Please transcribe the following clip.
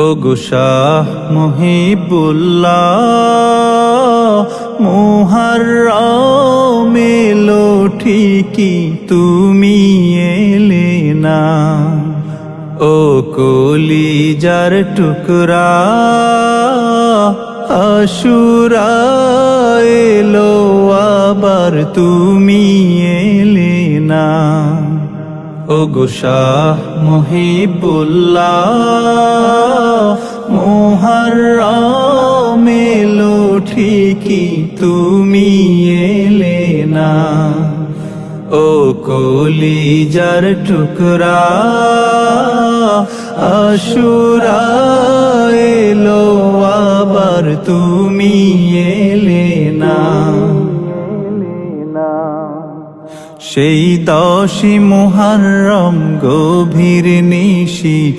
ওগো শাহ মুহিবুল্লাহ মুহররম এলো ঠিকই তুমি এলে না। ও কলিজার টুকরা আশুরা এলো আবার তুমি এলে না। ওগো শাহ মুহিবুল্লাহ মুহররম এলো ঠিকই তুমি এলে না। ও কলিজার টুকরা আশুরা এলো আবার তুমি এলে না। সেই 10ই মুহররম গভীর নিশি